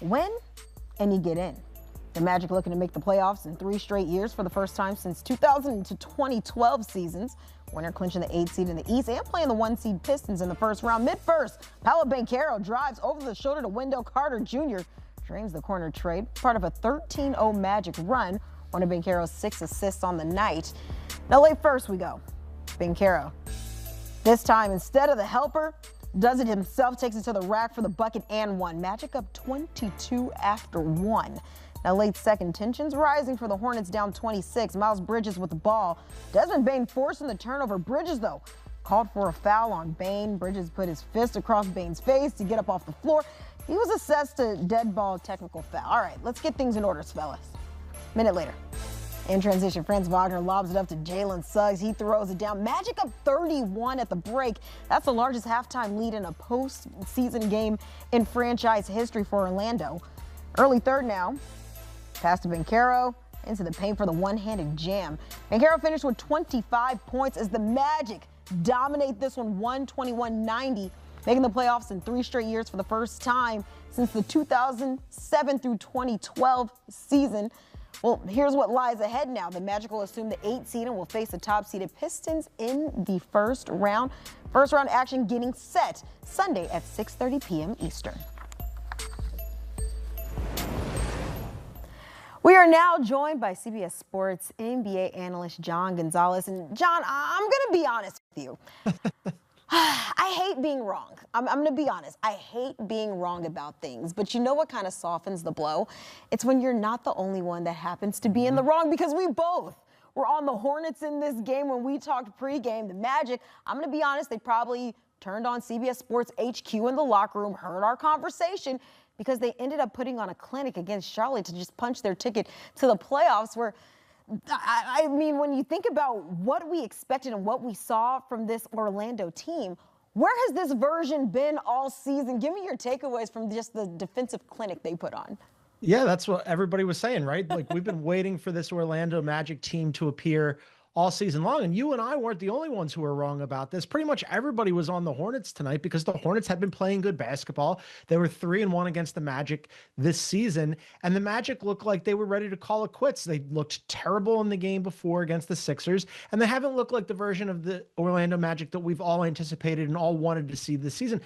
win and you get in. The Magic looking to make the playoffs in 3 straight years for the first time since 2000 to 2012 seasons. Winner clinching the 8th seed in the East and playing the 1 seed Pistons in the first round. Mid-first, Paolo Banchero drives over the shoulder to Wendell Carter Jr. Drains the corner trade, part of a 13-0 Magic run. One of Banchero's 6 assists on the night. Now late first we go. Banchero, this time instead of the helper, does it himself, takes it to the rack for the bucket and one. Magic up 22 after 1. Now late second, tensions rising for the Hornets down 26. Miles Bridges with the ball. Desmond Bane forcing the turnover. Bridges, though, called for a foul on Bane. Bridges put his fist across Bane's face to get up off the floor. He was assessed a dead ball technical foul. All right, let's get things in order, fellas. Minute later. In transition, Franz Wagner lobs it up to Jalen Suggs. He throws it down. Magic up 31 at the break. That's the largest halftime lead in a postseason game in franchise history for Orlando. Early third now. Pass to Banchero, into the paint for the one-handed jam. Banchero finished with 25 points as the Magic dominate this one 121-90, making the playoffs in 3 straight years for the first time since the 2007 through 2012 season. Well, here's what lies ahead now. The Magic will assume the 8th seed and will face the top-seeded Pistons in the first round. First round action getting set Sunday at 6:30 p.m. Eastern. We are now joined by CBS Sports NBA analyst John Gonzalez. And John, I'm going to be honest with you. I hate being wrong. I'm going to be honest. I hate being wrong about things. But you know what kind of softens the blow? It's when you're not the only one that happens to be in the wrong, because we both were on the Hornets in this game when we talked pregame. The Magic, I'm going to be honest, they probably turned on CBS Sports HQ in the locker room, heard our conversation, because they ended up putting on a clinic against Charlotte to just punch their ticket to the playoffs. Where, I mean, when you think about what we expected and what we saw from this Orlando team, where has this version been all season? Give me your takeaways from just the defensive clinic they put on. Yeah, that's what everybody was saying, right? Like, we've been waiting for this Orlando Magic team to appear all season long. And you and I weren't the only ones who were wrong about this. Pretty much everybody was on the Hornets tonight because the Hornets had been playing good basketball. They were 3-1 against the Magic this season. And the Magic looked like they were ready to call it quits. They looked terrible in the game before against the Sixers. And they haven't looked like the version of the Orlando Magic that we've all anticipated and all wanted to see this season.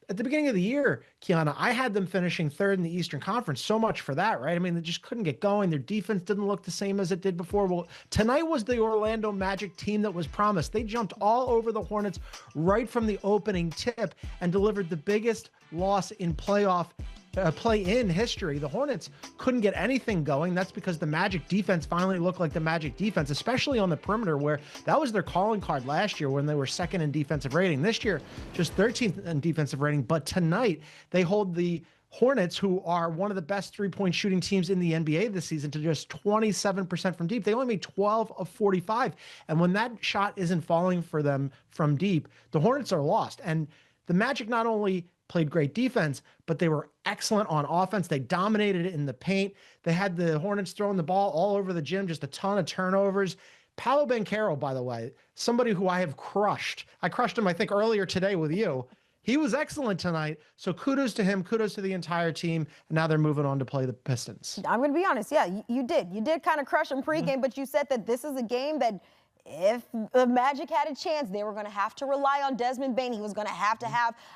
At the beginning of the year, Kiana, I had them finishing 3rd in the Eastern Conference. So much for that, right? I mean, they just couldn't get going. Their defense didn't look the same as it did before. Well, tonight was the Orlando Magic team that was promised. They jumped all over the Hornets right from the opening tip and delivered the biggest loss in play-in history. The Hornets couldn't get anything going. That's because the Magic defense finally looked like the Magic defense, especially on the perimeter, where that was their calling card last year when they were 2nd in defensive rating. This year, just 13th in defensive rating. But tonight, they hold the Hornets, who are one of the best three-point shooting teams in the NBA this season, to just 27% from deep. They only made 12 of 45. And when that shot isn't falling for them from deep, the Hornets are lost. And the Magic not only played great defense, but they were excellent on offense. They dominated it in the paint. They had the Hornets throwing the ball all over the gym, just a ton of turnovers. Paolo Banchero, by the way, somebody who I have crushed. I crushed him, I think, earlier today with you. He was excellent tonight. So kudos to him, kudos to the entire team. And now they're moving on to play the Pistons. I'm going to be honest. Yeah, you did. You did kind of crush him pregame, but you said that this is a game that if the Magic had a chance, they were going to have to rely on Desmond Bane. He was going to have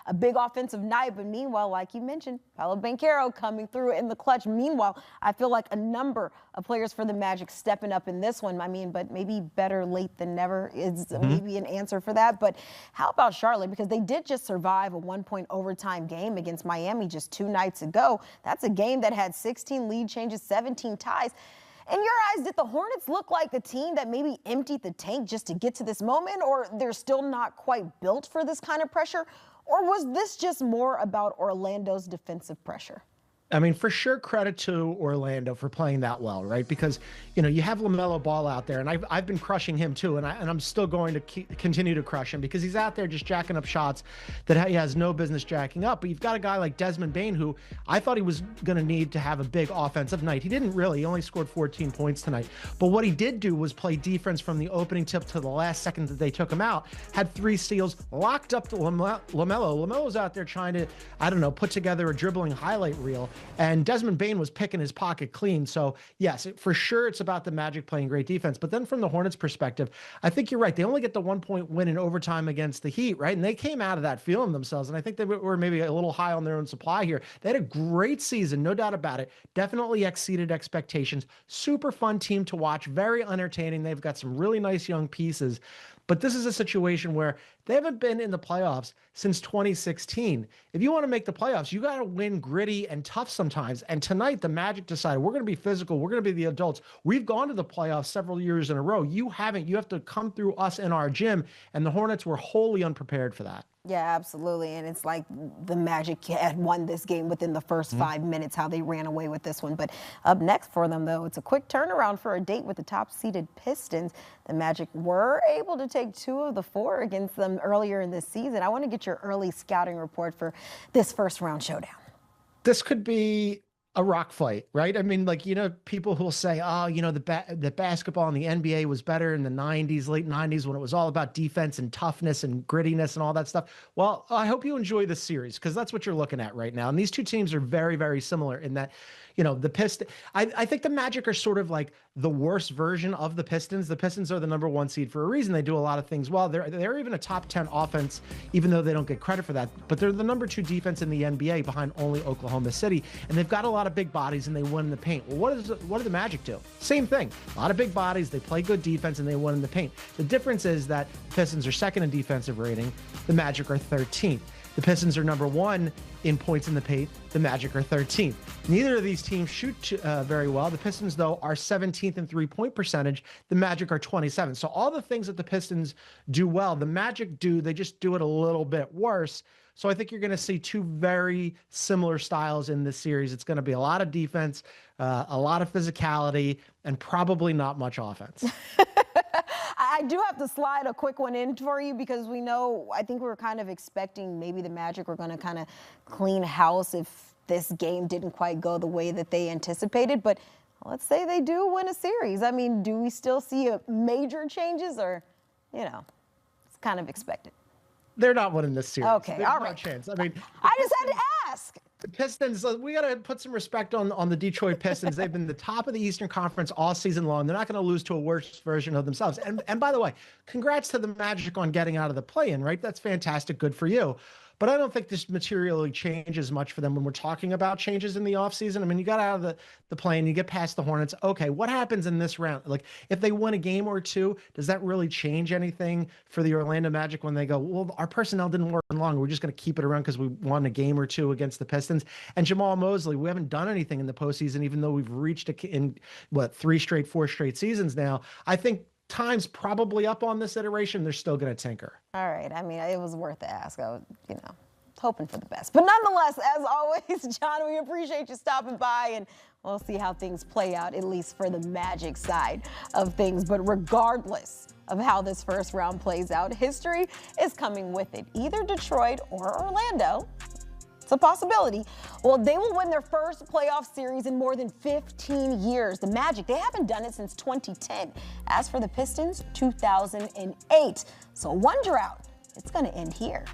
a big offensive night. But meanwhile, like you mentioned, Paolo Banchero coming through in the clutch. Meanwhile, I feel like a number of players for the Magic stepping up in this one. I mean, but maybe better late than never is maybe an answer for that. But how about Charlotte? Because they did just survive a 1-point overtime game against Miami just 2 nights ago. That's a game that had 16 lead changes, 17 ties. In your eyes, did the Hornets look like a team that maybe emptied the tank just to get to this moment, or they're still not quite built for this kind of pressure? Or was this just more about Orlando's defensive pressure? I mean, for sure, credit to Orlando for playing that well, right? Because, you know, you have LaMelo Ball out there, and I've been crushing him too, and I'm still going to continue to crush him because he's out there just jacking up shots that he has no business jacking up. But you've got a guy like Desmond Bane, who I thought he was going to need to have a big offensive night. He didn't really. He only scored 14 points tonight. But what he did do was play defense from the opening tip to the last second that they took him out. Had 3 steals, locked up to LaMelo. LaMelo's out there trying to, I don't know, put together a dribbling highlight reel. And Desmond Bane was picking his pocket clean. So yes, for sure it's about the Magic playing great defense. But then from the Hornets perspective, I think you're right. They only get the 1-point win in overtime against the Heat, right? And they came out of that feeling themselves. And I think they were maybe a little high on their own supply here. They had a great season, no doubt about it. Definitely exceeded expectations. Super fun team to watch, very entertaining. They've got some really nice young pieces. But this is a situation where they haven't been in the playoffs since 2016. If you want to make the playoffs, you got to win gritty and tough sometimes. And tonight, the Magic decided we're going to be physical. We're going to be the adults. We've gone to the playoffs several years in a row. You haven't. You have to come through us in our gym. And the Hornets were wholly unprepared for that. Yeah, absolutely. And it's like the Magic had won this game within the first 5 minutes, how they ran away with this one. But up next for them, though, it's a quick turnaround for a date with the top-seeded Pistons. The Magic were able to take 2 of the 4 against them earlier in this season. I want to get your early scouting report for this first-round showdown. This could be a rock fight, right? I mean, like, people who'll say, oh, the basketball in the NBA was better in the 90s, late 90s, when it was all about defense and toughness and grittiness and all that stuff. Well, I hope you enjoy this series because that's what you're looking at right now. And these two teams are very, very similar in that, the Pistons, I think the Magic are sort of like the worst version of the Pistons. The Pistons are the #1 seed for a reason. They do a lot of things well. They're even a top 10 offense, even though they don't get credit for that. But they're the #2 defense in the NBA behind only Oklahoma City. And they've got a lot of big bodies and they win in the paint. Well, what do the Magic do? Same thing. A lot of big bodies. They play good defense and they win in the paint. The difference is that the Pistons are second in defensive rating. The Magic are 13th. The Pistons are #1 in points in the paint. The Magic are 13th. Neither of these teams shoot very well. The Pistons, though, are 17th in three-point percentage. The Magic are 27th. So all the things that the Pistons do well, the Magic do, they just do it a little bit worse. So I think you're going to see 2 very similar styles in this series. It's going to be a lot of defense, a lot of physicality, and probably not much offense. I do have to slide a quick one in for you because I think we were kind of expecting maybe the Magic were going to kind of clean house if this game didn't quite go the way that they anticipated. But let's say they do win a series. I mean, do we still see major changes or, it's kind of expected? They're not winning this series. Okay, There's all no right. chance. I mean, I just had to ask. The Pistons, we got to put some respect on the Detroit Pistons. They've been the top of the Eastern Conference all season long. They're not going to lose to a worse version of themselves. And by the way, congrats to the Magic on getting out of the play-in, right? That's fantastic. Good for you. But I don't think this materially changes much for them when we're talking about changes in the offseason. I mean, you got out of the play-in, you get past the Hornets. Okay, what happens in this round? Like, if they win a game or two, does that really change anything for the Orlando Magic when they go, well, our personnel didn't work long. We're just going to keep it around because we won a game or two against the Pistons. And Jamal Mosley, we haven't done anything in the postseason, even though we've reached in 4 straight seasons now. I think time's probably up on this iteration. They're still going to tinker. All right. I mean, it was worth the ask. I was, hoping for the best. But nonetheless, as always, John, we appreciate you stopping by, and we'll see how things play out, at least for the Magic side of things. But regardless of how this first round plays out, history is coming with it. Either Detroit or Orlando, it's a possibility. Well, they will win their first playoff series in more than 15 years. The Magic, they haven't done it since 2010. As for the Pistons, 2008. So one drought, it's going to end here.